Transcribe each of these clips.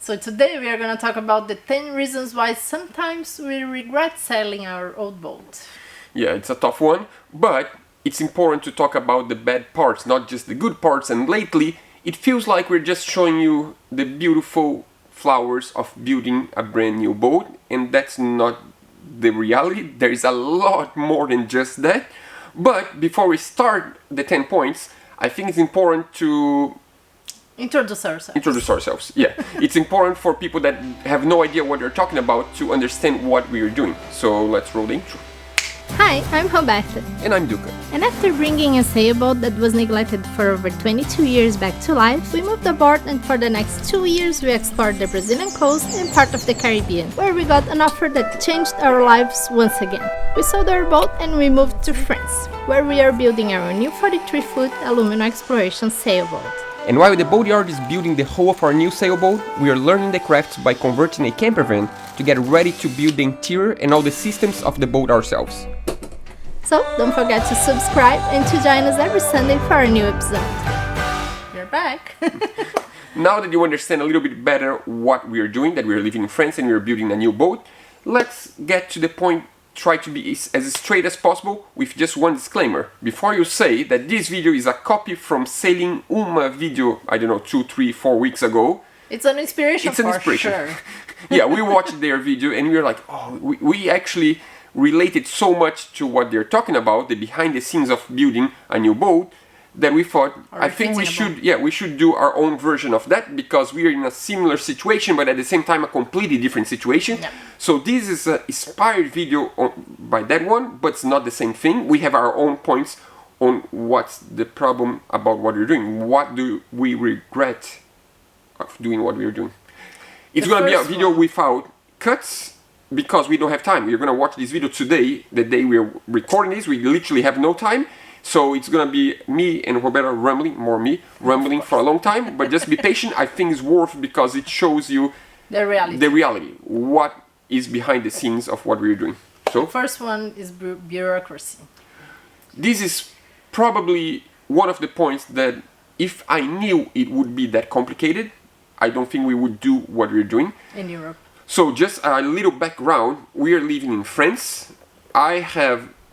So today we are going to talk about the 10 reasons why sometimes we regret selling our old boat. Yeah, it's a tough one, but it's important to talk about the bad parts, not just the good parts. And lately, it feels like we're just showing you the beautiful flowers of building a brand new boat, and that's not the reality. There is a lot more than just that. But before we start the 10 points, I think it's important to Introduce ourselves. Yeah. It's important for people that have no idea what you're talking about to understand what we are doing. So let's roll the intro. Hi, I'm Roberta. And I'm Duca. And after bringing a sailboat that was neglected for over 22 years back to life, we moved aboard, and for the next 2 years we explored the Brazilian coast and part of the Caribbean, where we got an offer that changed our lives once again. We sold our boat and we moved to France, where we are building our new 43-foot aluminum exploration sailboat. And while the boatyard is building the whole of our new sailboat, we are learning the craft by converting a camper van to get ready to build the interior and all the systems of the boat ourselves. So don't forget to subscribe and to join us every Sunday for a new episode. We're back. Now that you understand a little bit better what we are doing, that we are living in France and we are building a new boat, let's get to the point. Try to be as straight as possible with just one disclaimer. Before you say that this video is a copy from Sailing Uma video, I don't know, 2, 3, 4 weeks ago. It's an inspiration for sure. Yeah, we watched their video and we were like, oh, we actually related so much to what they're talking about, the behind the scenes of building a new boat, that we thought, I think we should do our own version of that, because we are in a similar situation, but at the same time a completely different situation. Yeah. So this is an inspired video by that one, but it's not the same thing. We have our own points on what's the problem about what we're doing. What do we regret of doing what we're doing? It's going to be a video without cuts, because we don't have time. We're going to watch this video today, the day we're recording this. We literally have no time. So it's gonna be me and Roberta rambling for a long time, but just be patient. I think it's worth, because it shows you the reality. What is behind the scenes of what we're doing. So the first one is bureaucracy. This is probably one of the points that if I knew it would be that complicated, I don't think we would do what we're doing. In Europe. So just a little background, we are living in France.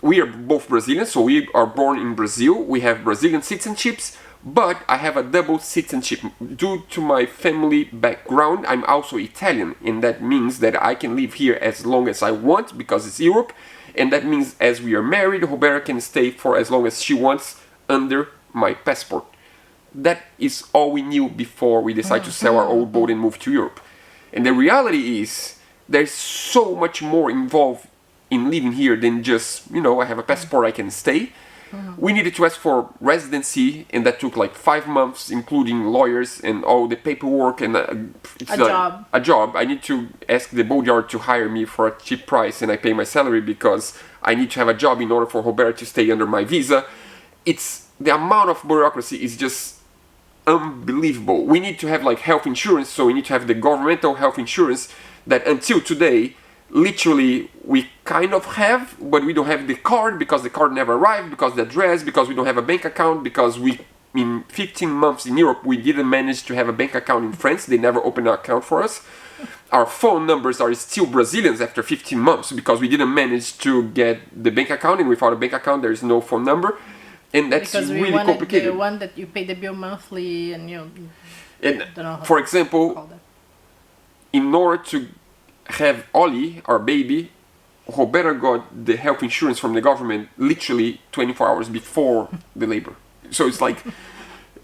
We are both Brazilians, so we are born in Brazil. We have Brazilian citizenships, but I have a double citizenship. Due to my family background, I'm also Italian, and that means that I can live here as long as I want, because it's Europe, and that means as we are married, Roberta can stay for as long as she wants under my passport. That is all we knew before we decided to sell our old boat and move to Europe. And the reality is, there's so much more involved in living here than just, I have a passport, I can stay. We needed to ask for residency, and that took like 5 months, including lawyers and all the paperwork and a job. I need to ask the boatyard to hire me for a cheap price, and I pay my salary because I need to have a job in order for Roberta to stay under my visa. It's the amount of bureaucracy is just unbelievable. We need to have like health insurance, so we need to have the governmental health insurance that until today, literally, we kind of have, but we don't have the card because the card never arrived, because the address, because we don't have a bank account, because in 15 months in Europe, we didn't manage to have a bank account in France. They never opened an account for us. Our phone numbers are still Brazilians after 15 months, because we didn't manage to get the bank account, and without a bank account, there is no phone number. And that's because we really wanted complicated. The one that you pay the bill monthly, and don't know how for example, in order to have Ollie, our baby, Roberta got the health insurance from the government literally 24 hours before the labor. So it's like,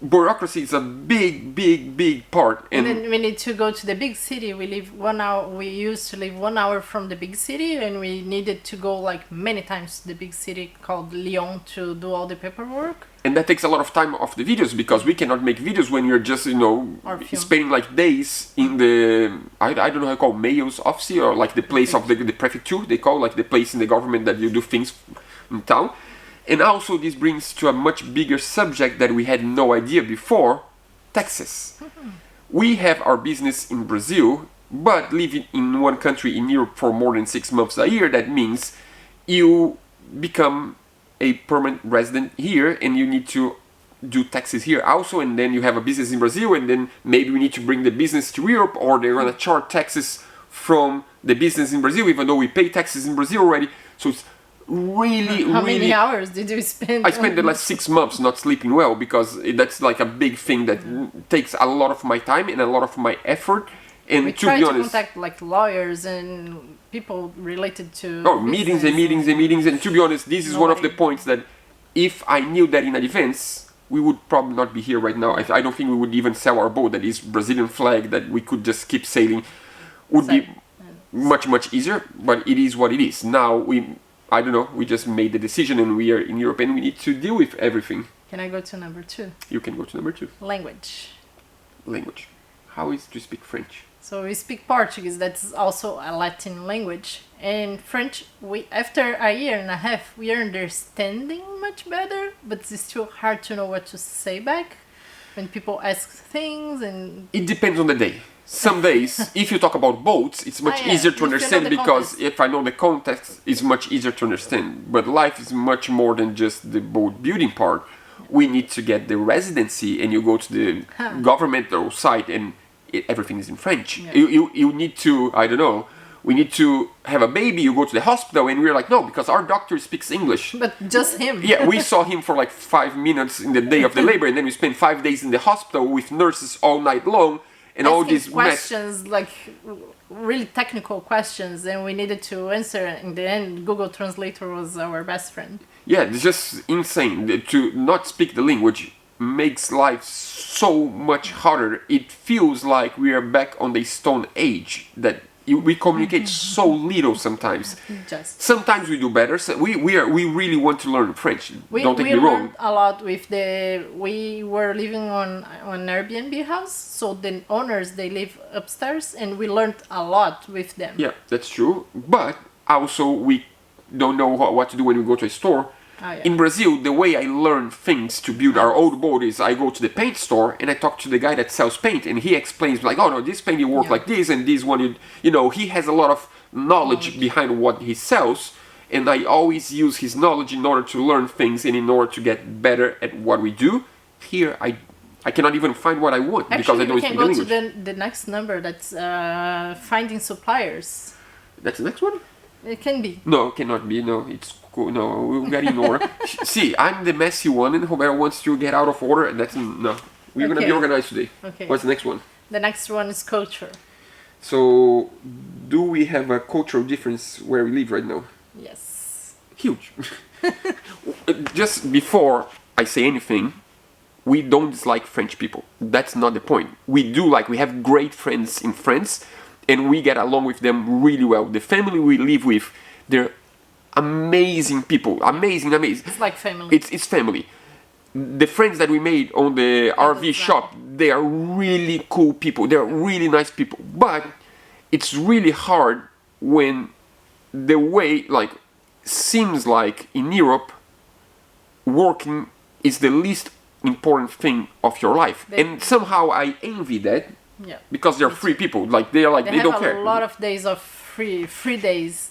bureaucracy is a big part. And then we need to go to the big city. We live 1 hour. We used to live 1 hour from the big city, and we needed to go like many times to the big city called Lyon to do all the paperwork. And that takes a lot of time off the videos, because we cannot make videos when you're just, spending like days in the, I don't know how to call mayor's office, or like the place of the prefecture, they call like the place in the government that you do things in town. And also this brings to a much bigger subject that we had no idea before, taxes. We have our business in Brazil, but living in one country in Europe for more than 6 months a year, that means you become a permanent resident here, and you need to do taxes here also, and then you have a business in Brazil, and then maybe we need to bring the business to Europe, or they're gonna charge taxes from the business in Brazil, even though we pay taxes in Brazil already. So it's really, How really... many hours did you spend? I spent the last 6 months not sleeping well, because that's like a big thing that takes a lot of my time and a lot of my effort. And We to try be to honest, contact like lawyers and people related to meetings and business meetings and meetings. And to be honest, this is one of the Nobody- points that if I knew that in advance, we would probably not be here right now. I don't think we would even sell our boat that is Brazilian flag, that we could just keep sailing. Would be much easier, but it is what it is. Now I don't know, we just made the decision and we are in Europe and we need to deal with everything. Can I go to number 2? You can go to number 2. Language. Language. How is to speak French? So we speak Portuguese, that's also a Latin language. And French, we after a year and a half, we are understanding much better, but it's still hard to know what to say back when people ask things and... It depends on the day. Some days, if you talk about boats, it's much yeah, easier if to you know understand, the because context. if I know the context, it's much easier to understand. But life is much more than just the boat building part. We need to get the residency, and you go to the governmental site and everything is in French. Yeah. You need to, I don't know, we need to have a baby, you go to the hospital, and we're like, no, because our doctor speaks English. But just him. Yeah, we saw him for like 5 minutes in the day of the labor, and then we spent 5 days in the hospital with nurses all night long, and all Asking these questions, like really technical questions, and we needed to answer. In the end, Google Translator was our best friend. Yeah, it's just insane. To not speak the language makes life so much harder. It feels like we are back on the Stone Age, that we communicate so little sometimes. Just Sometimes we do better. So we really want to learn French. Don't take we me wrong. learned a lot with we were living on an Airbnb house, so the owners, they live upstairs, and we learned a lot with them. Yeah, that's true. But also we don't know what to do when we go to a store. Oh, yeah. In Brazil, the way I learn things to build our old boat is I go to the paint store and I talk to the guy that sells paint, and he explains like, oh no, this paint will work Yeah. like this, and this one, you know, he has a lot of knowledge behind what he sells, and I always use his knowledge in order to learn things and in order to get better at what we do. Here, I cannot even find what I want because I Actually, don't we speak can the go to language. the next number. That's finding suppliers. That's the next one? It can be. No, cannot be. No, it's cool. No, we got in order. See, I'm the messy one, and Roberto wants to get out of order, and that's no. We're gonna be Okay. organized today. Okay. What's the next one? The next one is culture. So, do we have a cultural difference where we live right now? Yes. Huge. Just before I say anything, we don't dislike French people. That's not the point. We have great friends in France, and we get along with them really well. The family we live with, they're amazing people. Amazing. It's like family. It's family. The friends that we made on the RV shop, they are really cool people. They're really nice people. But it's really hard when the way, like, seems like in Europe, working is the least important thing of your life. And somehow I envy that, yeah. because they're free people. Like, they They don't have care. a lot of days of free days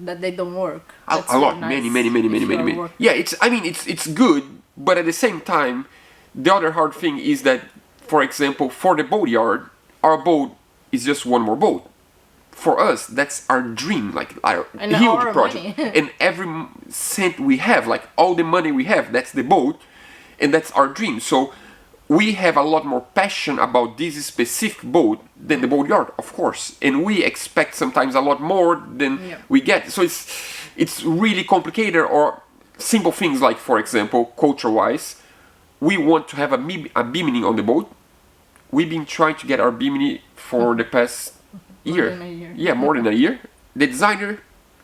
that they don't work. That's A lot, really nice many. if you are Many. working. Yeah, it's good, but at the same time, the other hard thing is that, for example, for the boatyard, our boat is just one more boat. For us, that's our dream, like our And huge our project. money. And every cent we have, like all the money we have, that's the boat, and that's our dream. So we have a lot more passion about this specific boat than the boatyard, of course. And we expect sometimes a lot more than we get. So it's really complicated. Or simple things like, for example, culture-wise, we want to have a bimini on the boat. We've been trying to get our bimini for the past year. than a year. Yeah, more than a year. The designer,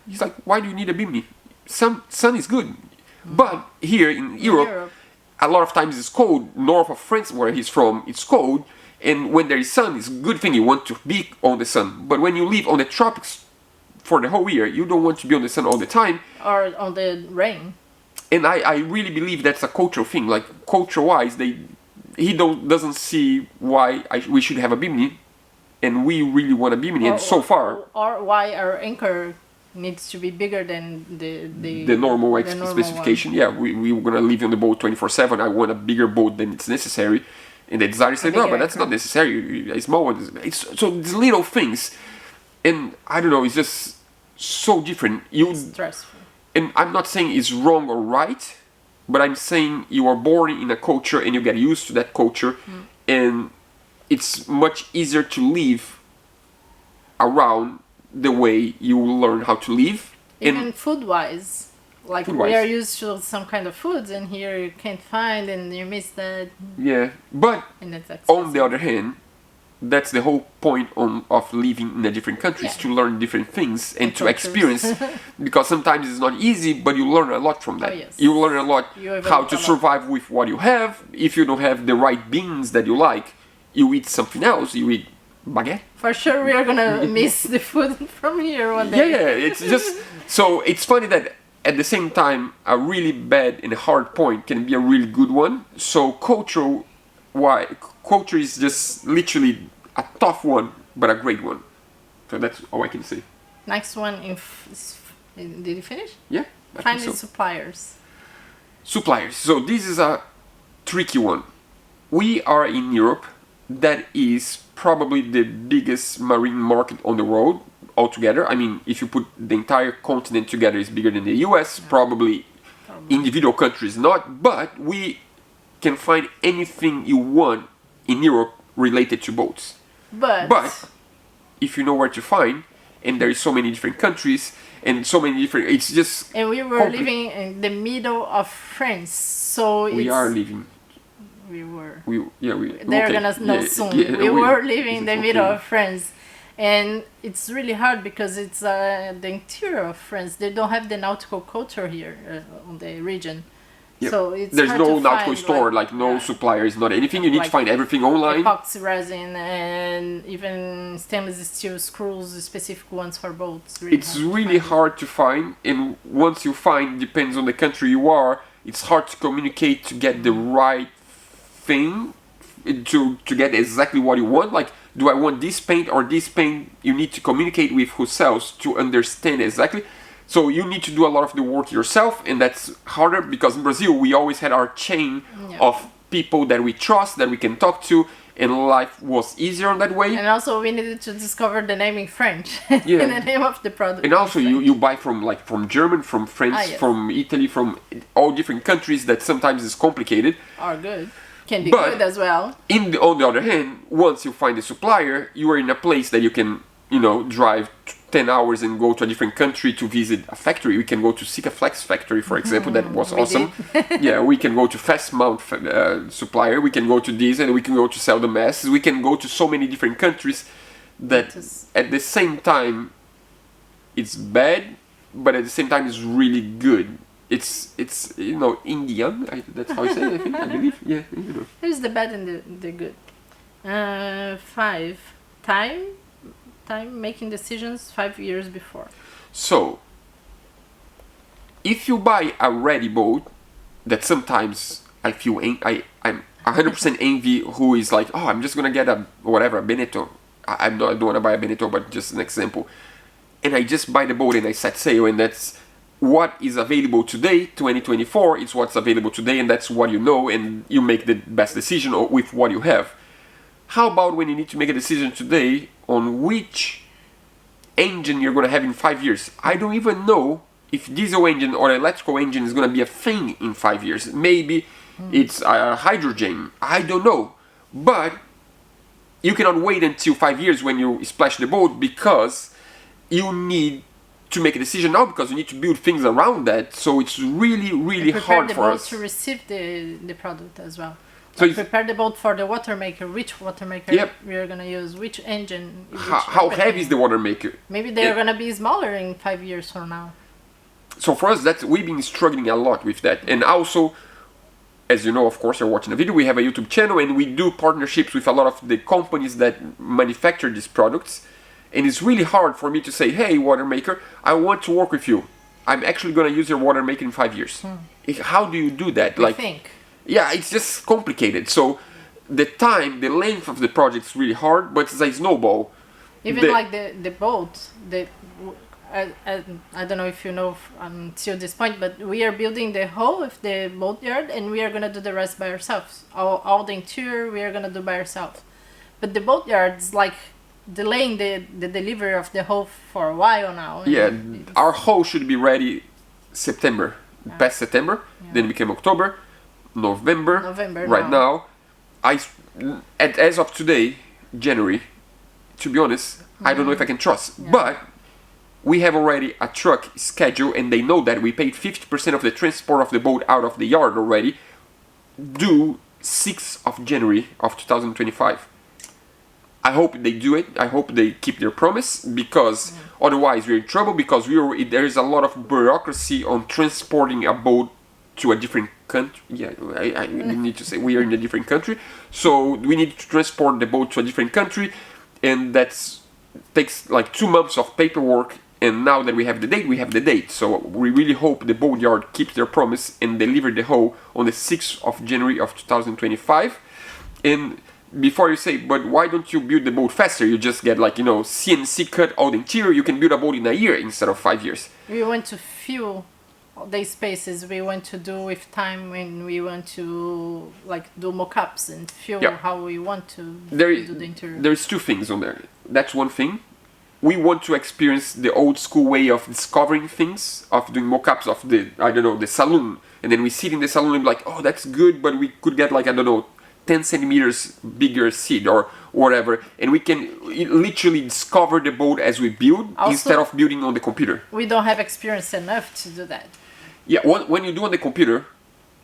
he's like, why do you need a bimini? Sun is good. But here in Europe, a lot of times it's cold. North of France, where he's from, it's cold. And when there is sun, it's a good thing. You want to be on the sun. But when you live on the tropics for the whole year, you don't want to be on the sun all the time. Or on the rain. And I really believe that's a cultural thing. Like, culture-wise, he doesn't see why we should have a bimini. And we really want a bimini. And so far... Or why our anchor needs to be bigger than the normal normal specification. Yeah, we were gonna live on the boat 24/7. I want a bigger boat than it's necessary, and the designer said, no, but that's not necessary. A small one. So these little things, and I don't know, it's just so different. It's stressful. And I'm not saying it's wrong or right, but I'm saying you are born in a culture and you get used to that culture, and it's much easier to live around the way you learn how to live. Even food-wise. Like, we are used to some kind of foods, and here you can't find, and you miss that. Yeah, but on the other hand, that's the whole point of living in a different country, is to learn different things and to experience. Because sometimes it's not easy, but you learn a lot from that. You learn a lot how to survive with what you have. If you don't have the right beans that you like, you eat something else. You eat baguette. For sure, we are gonna miss the food from here one day. Yeah, it's just so it's funny that at the same time a really bad and hard point can be a really good one. So culture is just literally a tough one, but a great one. So that's all I can say. Next one, did you finish? Yeah. Finding suppliers. Suppliers. So this is a tricky one. We are in Europe. That is probably the biggest marine market on the world altogether. I mean, if you put the entire continent together, it's bigger than the US. Probably individual countries not, but we can find anything you want in Europe related to boats. But if you know where to find, and there is so many different countries and so many different, it's just. And we were living in the middle of France, so we are living. They're gonna know soon. We were living in the middle of France, and it's really hard because it's the interior of France. They don't have the nautical culture here on the region. Yep. So there's no nautical store, like no suppliers, not anything. You need to find everything online. Epoxy resin and even stainless steel screws, specific ones for boats. It's really hard to find, and once you find, depends on the country you are. It's hard to communicate to get the right thing, to get exactly what you want. Like, do I want this paint or this paint? You need to communicate with who sells to understand exactly. So you need to do a lot of the work yourself, and that's harder because in Brazil we always had our chain of people that we trust, that we can talk to, and life was easier in that way. And also we needed to discover the name in French, and the name of the product. And also you buy from German, from France, from Italy, from all different countries that sometimes is complicated. Or good. Can be good as well. On the other hand, once you find a supplier, you are in a place that you can, drive 10 hours and go to a different country to visit a factory. We can go to Sikaflex factory, for example. That was awesome. Yeah, we can go to Fastmount supplier. We can go to this, and we can go to sell the masses. We can go to so many different countries that at the same time it's bad, but at the same time it's really good. It's Indian. That's how I say it, I believe. Yeah. Here's the bad and the good. 5. Time making decisions 5 years before. So, if you buy a ready boat, that sometimes I feel I'm 100% envy who is like, oh, I'm just gonna get a Beneteau. I don't want to buy a Beneteau, but just an example. And I just buy the boat and I set sail, and that's what is available today, 2024. It's what's available today, and that's what you know, and you make the best decision with what you have. How about when you need to make a decision today on which engine you're going to have in 5 years? I don't even know if diesel engine or electrical engine is going to be a thing in 5 years. Maybe it's hydrogen. I don't know. But you cannot wait until 5 years when you splash the boat, because you need to make a decision now, because you need to build things around that. So it's really, really hard for us to receive the product as well. So prepare the boat for the water maker. Which water maker we are gonna use? Which engine? How heavy is the water maker? Maybe they're gonna be smaller in 5 years from now. So for us, we've been struggling a lot with that. And also, as you know, of course, you're watching the video. We have a YouTube channel, and we do partnerships with a lot of the companies that manufacture these products. And it's really hard for me to say, hey, water maker, I want to work with you. I'm actually gonna use your water maker in 5 years. How do you do that? Yeah, it's just complicated. So the length of the project is really hard, but it's a snowball. Even like the boat, I don't know if you know until this point, but we are building the whole of the boatyard, and we are gonna do the rest by ourselves. All the interior we are gonna do by ourselves. But the boatyard is like delaying the delivery of the hull for a while now. Yeah, our hull should be ready September, past September, then became October, November. Right now, as of today, January, to be honest, I don't know if I can trust. Yeah. But we have already a truck schedule, and they know that we paid 50% of the transport of the boat out of the yard already, due 6th of January of 2025. I hope they do it. I hope they keep their promise, because otherwise we're in trouble, because there is a lot of bureaucracy on transporting a boat to a different country. Yeah, I need to say we are in a different country. So we need to transport the boat to a different country, and that takes like 2 months of paperwork. And now that we have the date, we have the date. So we really hope the boatyard keeps their promise and deliver the hull on the 6th of January of 2025. And before you say, but why don't you build the boat faster? You just get like, CNC cut all the interior. You can build a boat in a year instead of 5 years. We want to fill the spaces. We want to do with time, when we want to like do mock-ups and feel how we want to do the interior. There's 2 things on there. That's one thing. We want to experience the old school way of discovering things, of doing mock-ups of the saloon. And then we sit in the saloon and be like, oh, that's good, but we could get like, 10 centimeters bigger seat or whatever. And we can literally discover the boat as we build, also, instead of building on the computer. We don't have experience enough to do that. Yeah, when you do on the computer,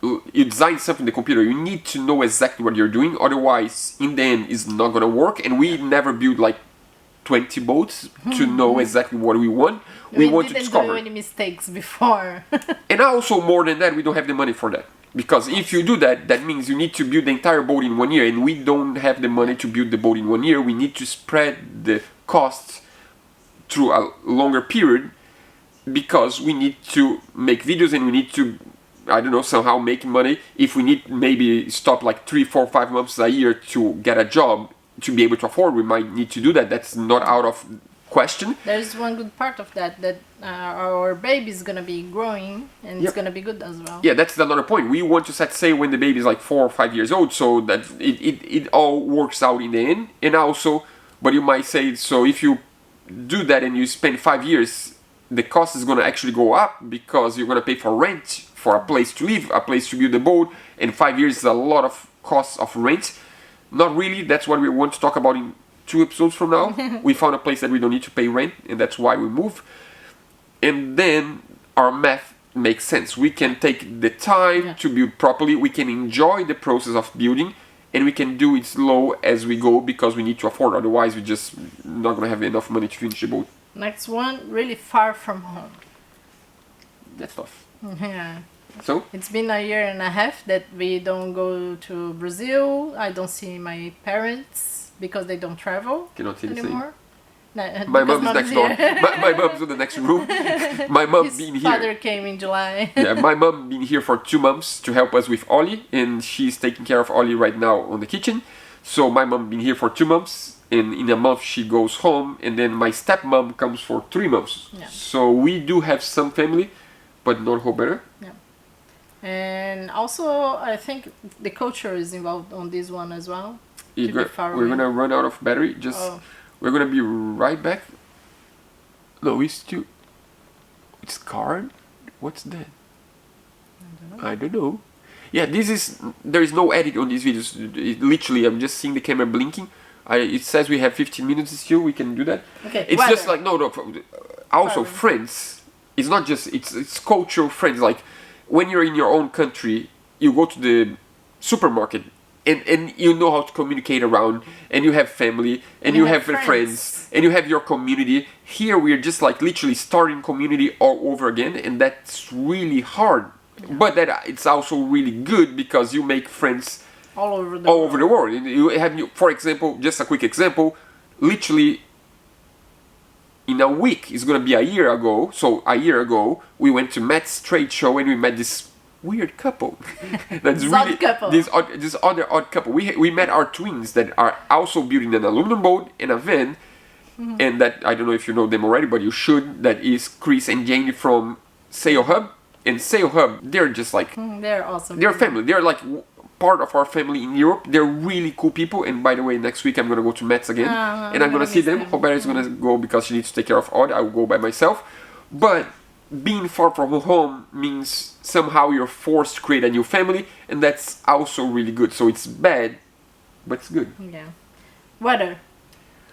you design something on the computer, you need to know exactly what you're doing. Otherwise, in the end, it's not going to work. And we never build like 20 boats to know exactly what we want. We want to discover. We didn't do any mistakes before. And also, more than that, we don't have the money for that. Because if you do that, that means you need to build the entire boat in 1 year, and we don't have the money to build the boat in 1 year. We need to spread the costs through a longer period, because we need to make videos and we need to, somehow make money. If we need maybe stop like 3, 4, 5 months a year to get a job to be able to afford, we might need to do that. That's not out of question. There's one good part of that our baby is gonna be growing, and it's gonna be good as well. Yeah, that's another point. We want to set sail when the baby is like 4 or 5 years old, so that it all works out in the end. And also, but you might say, so if you do that and you spend 5 years, the cost is gonna actually go up, because you're gonna pay for rent, for a place to live, a place to build the boat, and 5 years is a lot of costs of rent. Not really. That's what we want to talk about in 2 episodes from now. We found a place that we don't need to pay rent, and that's why we move. And then our math makes sense. We can take the time to build properly. We can enjoy the process of building, and we can do it slow as we go, because we need to afford. Otherwise, we're just not going to have enough money to finish the boat. Next one, really far from home. That's tough. Yeah. So? It's been a year and a half that we don't go to Brazil. I don't see my parents because they don't travel anymore. No, my mom is next door. My mom's in the next room. My mom been here. His father came in July. Yeah, my mom been here for 2 months to help us with Ollie, and she's taking care of Ollie right now on the kitchen. So my mom been here for 2 months, and in a month she goes home, and then my stepmom comes for 3 months. Yeah. So we do have some family, but not Roberta. Yeah. And also, I think the culture is involved on this one as well. We're gonna run out of battery. We're gonna be right back. No, it's card. What's that? I don't know. Yeah, there is no edit on these videos. Literally, I'm just seeing the camera blinking. It says we have 15 minutes still. We can do that. Okay. It's just like no. Also, friends. It's not just it's cultural friends. Like when you're in your own country, you go to the supermarket. And you know how to communicate around, and you have family, and you have friends, and you have your community. Here we are just like literally starting community all over again, and that's really hard. Yeah. But that it's also really good, because you make friends all over the world. And you have, for example, just a quick example, literally in a week, it's gonna be a year ago. So a year ago, we went to Matt's trade show, and we met this weird couple. That's really couple. This other odd couple. We met our twins that are also building an aluminum boat and a van, and that, I don't know if you know them already, but you should, that is Chris and Janie from Sail Hub. And Sail Hub, they're just like... They're awesome. They're family. They're like part of our family in Europe. They're really cool people. And by the way, next week I'm going to go to Metz again. And I'm going to see them. Roberta is going to go because she needs to take care of Odd. I will go by myself. But being far from home means somehow you're forced to create a new family. And that's also really good. So it's bad, but it's good. Yeah. Weather.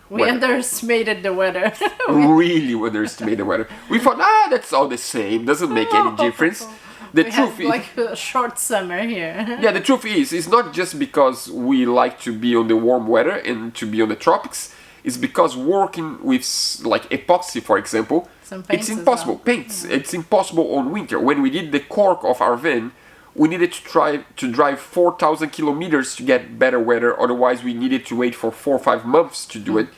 We underestimated the weather. Really underestimated the weather. We thought, that's all the same. Doesn't make any difference. The truth is, like a short summer here. Yeah, the truth is, it's not just because we like to be on the warm weather and to be on the tropics. It's because working with like epoxy, for example, it's impossible. Paints, it's impossible on winter. When we did the cork of our van, we needed to try to drive 4,000 kilometers to get better weather. Otherwise, we needed to wait for 4 or 5 months to do it.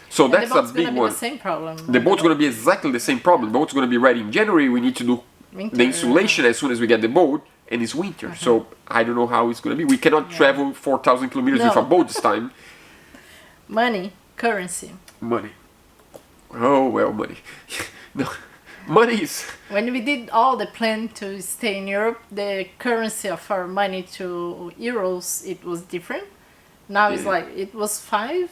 So and that's a big one. The same problem. The boat's going to be exactly the same problem. The boat's going to be ready in January. We need to do the insulation as soon as we get the boat, and it's winter. So I don't know how it's going to be. We cannot travel 4,000 kilometers with a boat this time. Money, currency. Money. Oh well, money. No. Money is... When we did all the plan to stay in Europe, the currency of our money to euros, it was different. Now it's like, it was 5.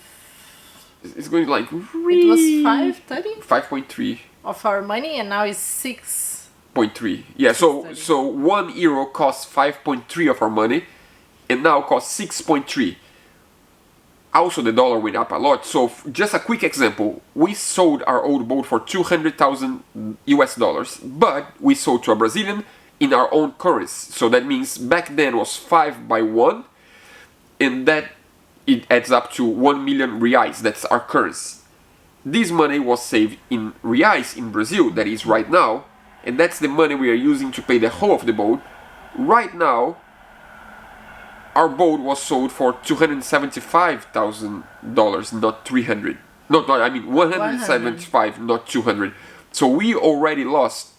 It's going like really... It was 5.30? 5.3. Of our money, and now it's 6.3. Yeah, so 1 euro costs 5.3 of our money, and now costs 6.3. Also, the dollar went up a lot. So, just a quick example. We sold our old boat for $200,000 US, but we sold to a Brazilian in our own currency. So that means back then was 5 by 1, and that it adds up to 1 million reais. That's our currency. This money was saved in reais in Brazil, that is right now, and that's the money we are using to pay the whole of the boat. Right now, our boat was sold for $275,000, not 300. I mean 175, not 200. So we already lost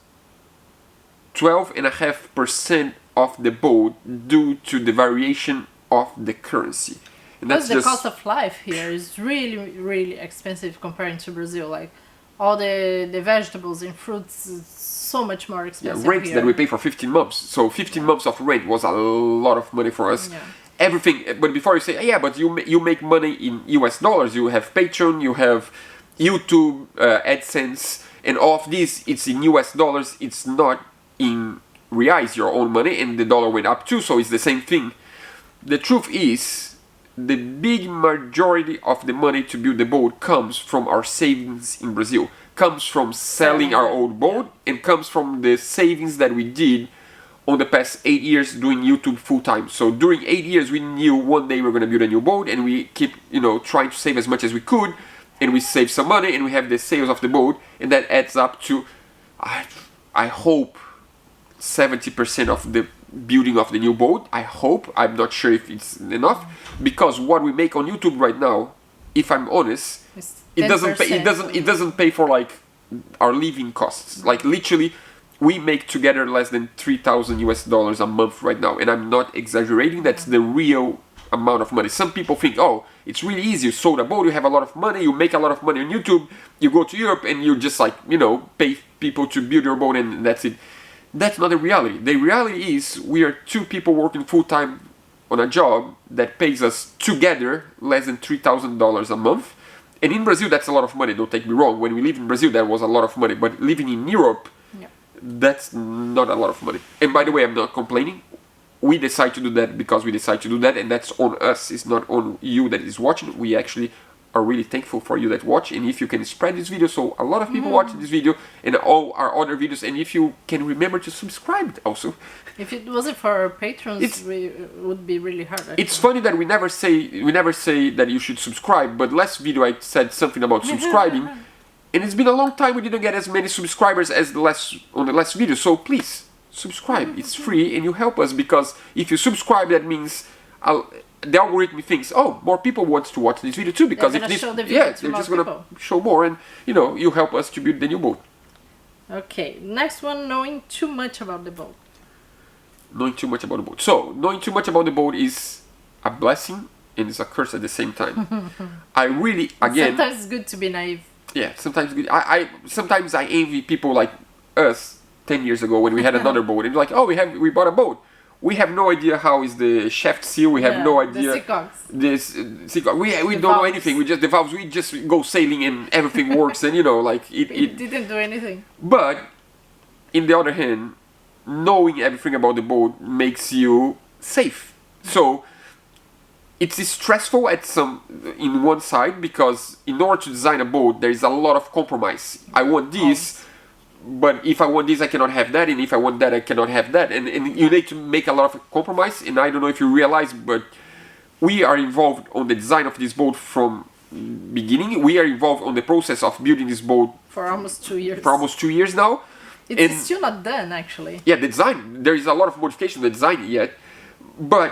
12.5% of the boat due to the variation of the currency. And that's the cost of life here is really, really expensive compared to Brazil. Like all the vegetables and fruits is so much more expensive. Yeah, rent that we pay for 15 months. So 15 months of rent was a lot of money for us. Yeah. Everything, but before you say, but you make money in US dollars, you have Patreon, you have YouTube, AdSense, and all of this, it's in US dollars, it's not in reais, your own money, and the dollar went up too, so it's the same thing. The truth is, the big majority of the money to build the boat comes from our savings in Brazil, comes from selling our old boat, and comes from the savings that we did on the past 8 years doing YouTube full time. So during 8 years we knew one day we were going to build a new boat, and we keep trying to save as much as we could, and we save some money, and we have the sales of the boat, and that adds up to I hope 70% of the building of the new boat. I hope. I'm not sure if it's enough, because what we make on YouTube right now, if I'm honest, it doesn't pay for like our living costs. Like literally we make together less than $3,000 a month right now, and I'm not exaggerating. That's the real amount of money. Some people think, it's really easy. You sold a boat, you have a lot of money, you make a lot of money on YouTube, you go to Europe and you just pay people to build your boat and that's it. That's not the reality. The reality is we are 2 people working full-time on a job that pays us together less than $3,000 a month. And in Brazil, that's a lot of money, don't take me wrong. When we lived in Brazil, that was a lot of money. But living in Europe, that's not a lot of money. And by the way, I'm not complaining. We decide to do that because we decide to do that, and that's on us. It's not on you that is watching. We actually are really thankful for you that watch, and if you can spread this video so a lot of people watch this video and all our other videos, and if you can remember to subscribe also. If it wasn't for our patrons, it would be really hard. Actually. It's funny that we never say that you should subscribe, but last video I said something about subscribing, and it's been a long time we didn't get as many subscribers as on the last video, so please subscribe. It's free and you help us, because if you subscribe, that means the algorithm thinks, more people want to watch this video too, because they're just gonna show more, and you help us to build the new boat. Okay, next one, knowing too much about the boat. Knowing too much about the boat. So, knowing too much about the boat is a blessing and it's a curse at the same time. I really, again... Sometimes it's good to be naive. Yeah, sometimes good. Sometimes I envy people like us 10 years ago when we had another boat. And like, oh, we bought a boat. We have no idea how is the shaft seal. We have no idea. The seacogs. We don't know anything. We just the valves. We just go sailing and everything works. And like it didn't do anything. But in the other hand, knowing everything about the boat makes you safe. So it's stressful in one side because in order to design a boat, there is a lot of compromise. I want this. But if I want this, I cannot have that, and if I want that, I cannot have that. And you need to make a lot of compromise, and I don't know if you realize, but we are involved on the design of this boat from beginning. We are involved on the process of building this boat for almost 2 years. For almost 2 years now. It's still not done, actually. Yeah, the design. There is a lot of modification to the design yet, but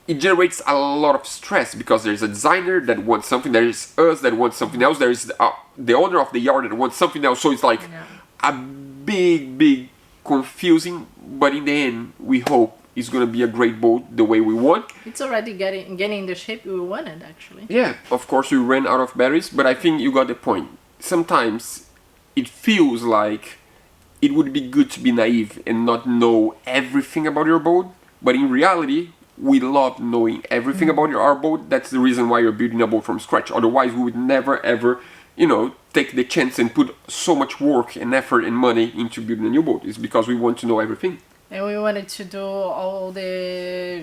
it generates a lot of stress because there is a designer that wants something, there is us that wants something else, there is the owner of the yard that wants something else. So it's like a big confusing, but in the end, we hope it's going to be a great boat the way we want. It's already getting the shape we wanted, actually. Yeah, of course we ran out of batteries, but I think you got the point. Sometimes it feels like it would be good to be naive and not know everything about your boat, but in reality, we love knowing everything about our boat. That's the reason why you're building a boat from scratch. Otherwise, we would never ever, take the chance and put so much work and effort and money into building a new boat. It's because we want to know everything. And we wanted to do all the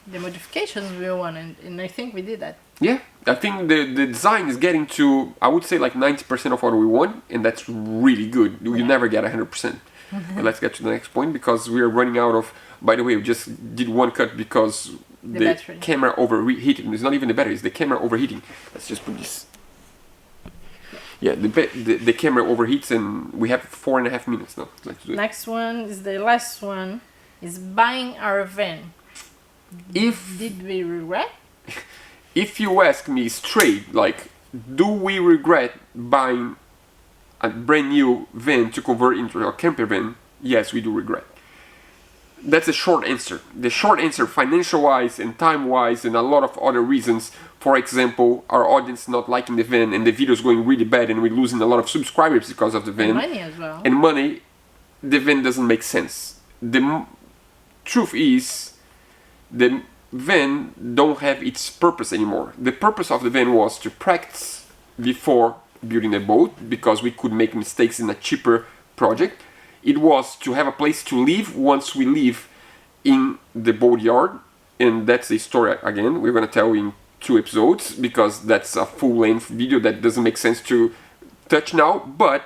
modifications we wanted, and I think we did that. Yeah, I think the design is getting to, I would say, like 90% of what we want, and that's really good. You never get 100%. But let's get to the next point because we are running out of. By the way, we just did one cut because the camera overheated. It's not even the battery, it's the camera overheating. Let's just put this. Yeah, the camera overheats and we have 4.5 minutes now. Let's do it. Next one is the last one. Is buying our van. Did we regret? If you ask me straight, like, do we regret buying a brand new van to convert into a camper van? Yes, we do regret. That's a short answer. The short answer, financial-wise and time-wise and a lot of other reasons. For example, our audience not liking the van and the videos going really bad and we're losing a lot of subscribers because of the van. And money as well. And money, the van doesn't make sense. The truth is, the van don't have its purpose anymore. The purpose of the van was to practice before building a boat because we could make mistakes in a cheaper project. It was to have a place to live once we live in the boat yard, and that's the story again. We're gonna tell in 2 episodes because that's a full-length video that doesn't make sense to touch now. But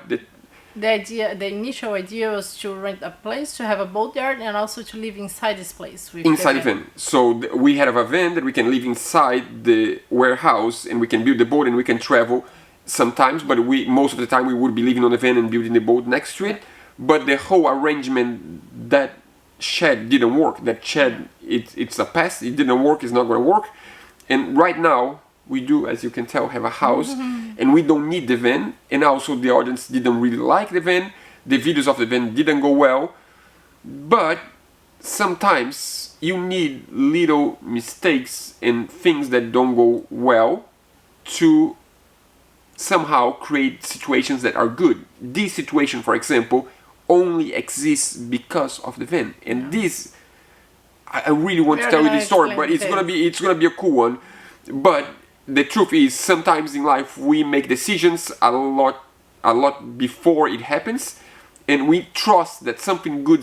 the initial idea was to rent a place, to have a boat yard, and also to live inside this place. Inside the van. So we have a van that we can live inside the warehouse, and we can build the boat, and we can travel sometimes. But most of the time we would be living on the van and building the boat next to it. But the whole arrangement, that shed didn't work. That shed, it's a past. It didn't work. It's not going to work. And right now, we do, as you can tell, have a house. And we don't need the van. And also, the audience didn't really like the van. The videos of the van didn't go well. But sometimes, you need little mistakes and things that don't go well to somehow create situations that are good. This situation, for example, only exists because of the van, and this I really want to tell you this story, but it's gonna be a cool one. But the truth is, sometimes in life we make decisions a lot before it happens, and we trust that something good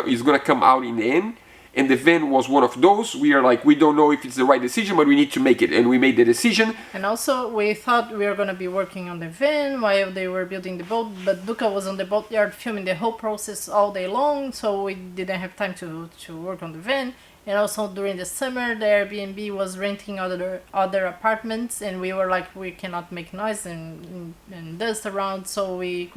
is gonna come out in the end. And the van was one of those. We are like, we don't know if it's the right decision, but we need to make it. And we made the decision. And also, we thought we were going to be working on the van while they were building the boat. But Duca was on the boatyard filming the whole process all day long. So we didn't have time to work on the van. And also, during the summer, the Airbnb was renting other apartments. And we were like, we cannot make noise and dust around. So we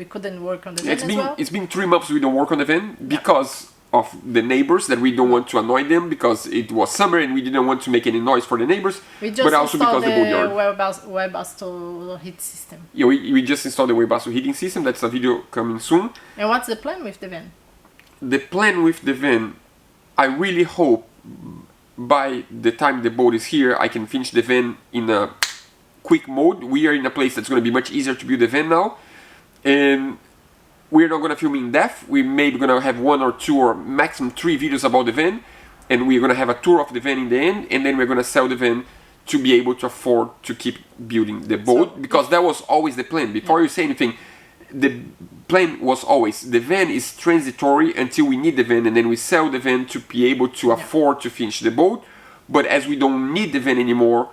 couldn't work on the van as well. It's been 3 months we don't work on the van because of the neighbors, that we don't want to annoy them because it was summer and we didn't want to make any noise for the neighbors. But also because the boatyard. Webasto heat system. Yeah, we just installed the Webasto heating system. That's a video coming soon. And what's the plan with the van? The plan with the van, I really hope by the time the boat is here, I can finish the van in a quick mode. We are in a place that's going to be much easier to build the van now, and we're not going to film in depth. We maybe going to have 1 or 2 or maximum 3 videos about the van, and we're going to have a tour of the van in the end, and then we're going to sell the van to be able to afford to keep building the boat, because that was always the plan. Before you say anything, the plan was always the van is transitory until we need the van, and then we sell the van to be able to afford to finish the boat. But as we don't need the van anymore,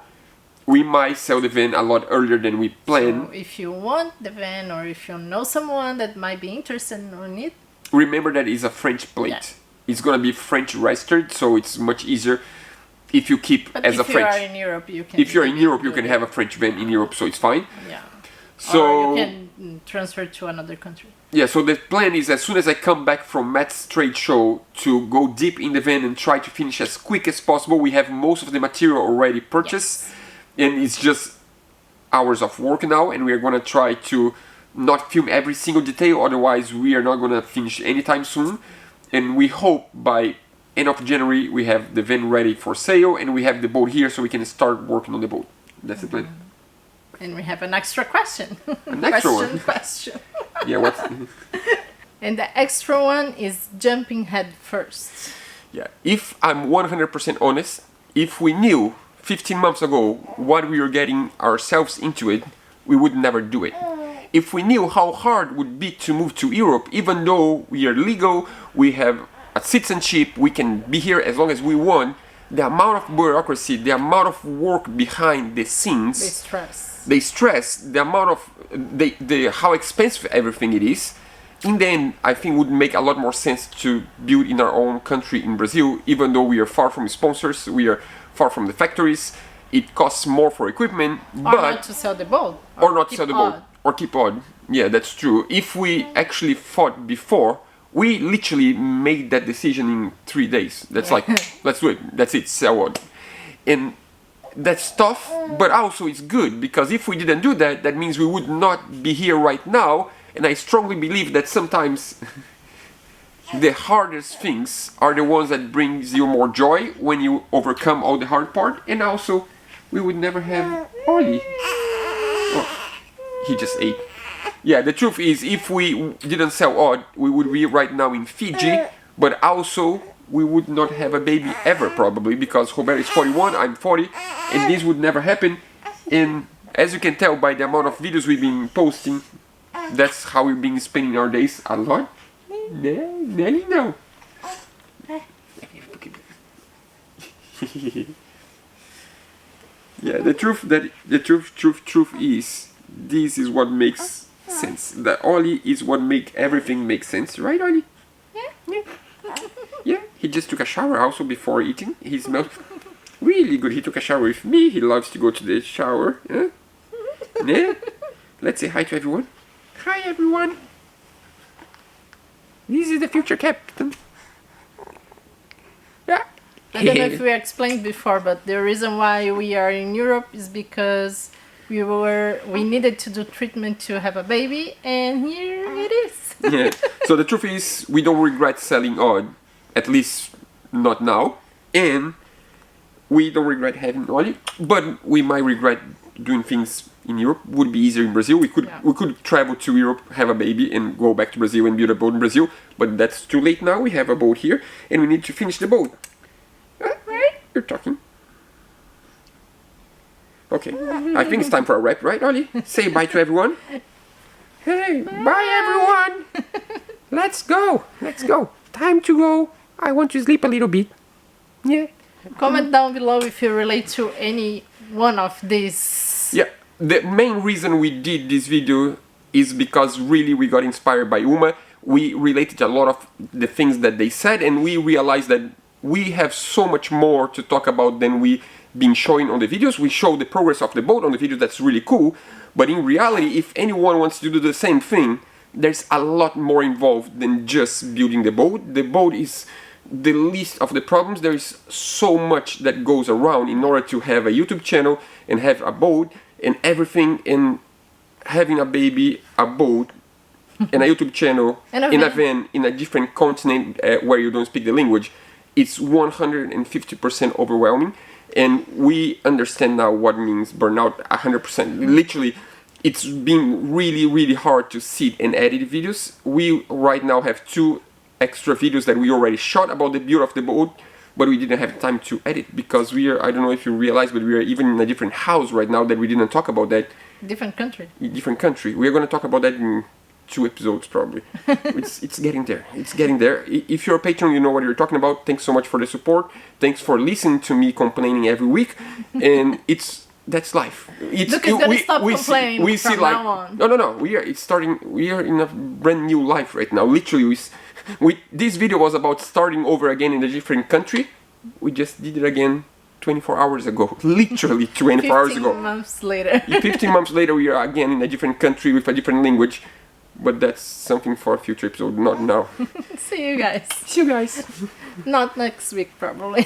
we might sell the van a lot earlier than we planned. So if you want the van, or if you know someone that might be interested in it, remember that it's a French plate. Yeah. It's gonna be French registered, so it's much easier if you keep but as a if you French. are in Europe, you can. If you're in Europe, you do can it. have a French van in Europe, so it's fine. Yeah. So or you can transfer to another country. yeah, so the plan is as soon as I come back from Matt's trade show to go deep in the van and try to finish as quick as possible. We have most of the material already purchased, and it's just hours of work now, and we are gonna try to not film every single detail, otherwise we are not gonna finish anytime soon. And we hope by end of January we have the van ready for sale, and we have the boat here so we can start working on the boat. That's the plan. And we have an extra question. An extra one? Question. Yeah, what's And the extra one is jumping head first. yeah, if I'm 100% honest, if we knew 15 months ago what we were getting ourselves into it, we would never do it. If we knew how hard it would be to move to Europe, even though we are legal, we have a citizenship, we can be here as long as we want, the amount of bureaucracy, the amount of work behind the scenes, They stress. they stress the amount of how expensive everything it is. In the end, I think would make a lot more sense to build in our own country in Brazil, even though we are far from sponsors, we are far from the factories. It costs more for equipment, Or but not to sell the boat. or not keep sell the boat on. or keep on. Yeah, that's true. If we actually fought before, we literally made that decision in 3 days. That's like, let's do it. That's it. Sell on. And that's tough, but also it's good, because if we didn't do that, that means we would not be here right now. And I strongly believe that sometimes the hardest things are the ones that brings you more joy when you overcome all the hard part. And also, we would never have Ollie. Oh, he just ate. Yeah, the truth is, if we didn't sell Odd, we would be right now in Fiji, but also we would not have a baby ever, probably, because Roberta is 41, I'm 40, and this would never happen. And as you can tell by the amount of videos we've been posting, that's how we've been spending our days a lot. Nelly, no. Yeah, the truth is, this is what makes sense. The Ollie is what make everything make sense, right, Ollie? Yeah. Yeah, he just took a shower also before eating. He smells really good. He took a shower with me. He loves to go to the shower. Yeah. Let's say hi to everyone. Hi, everyone. This is the future captain. Yeah. I don't know if we explained before, but the reason why we are in Europe is because we needed to do treatment to have a baby, and here it is. Yeah. So the truth is, we don't regret selling Odd, at least not now, and we don't regret having Ollie, but we might regret doing things in Europe. Would be easier in Brazil. We could travel to Europe, have a baby, and go back to Brazil and build a boat in Brazil, but that's too late now. We have a boat here, and we need to finish the boat. You're talking. Okay, I think it's time for a wrap, right, Ollie? Say bye to everyone. Hey, bye everyone. Let's go. Time to go. I want to sleep a little bit. Yeah. Comment down below if you relate to any one of these. Yeah, the main reason we did this video is because really we got inspired by Uma. We related a lot of the things that they said, and we realized that we have so much more to talk about than we been showing on the videos. We show the progress of the boat on the video, that's really cool, but in reality, if anyone wants to do the same thing, there's a lot more involved than just building the boat. The boat is the least of the problems. There is so much that goes around in order to have a YouTube channel and have a boat and everything, and having a baby, a boat, and a YouTube channel, And a in a van. van, in a different continent where you don't speak the language. it's 150% overwhelming, and we understand now what means burnout 100%. Literally, it's been really, really hard to sit and edit videos. We right now have 2 extra videos that we already shot about the build of the boat, but we didn't have time to edit because we are, I don't know if you realize, but we are even in a different house right now that we didn't talk about that. Different country. Different country. We are going to talk about that in 2 episodes probably. It's getting there. It's getting there. If you're a patron, you know what you're talking about. Thanks so much for the support. Thanks for listening to me complaining every week. And that's life. Duca's gonna stop complaining from now on. No. We are in a brand new life right now. Literally, this video was about starting over again in a different country. We just did it again 24 hours ago. Literally 24 hours ago. 15 months later. 15 months later, we are again in a different country with a different language. But that's something for a future episode, not now. See you guys. See you guys. Not next week, probably.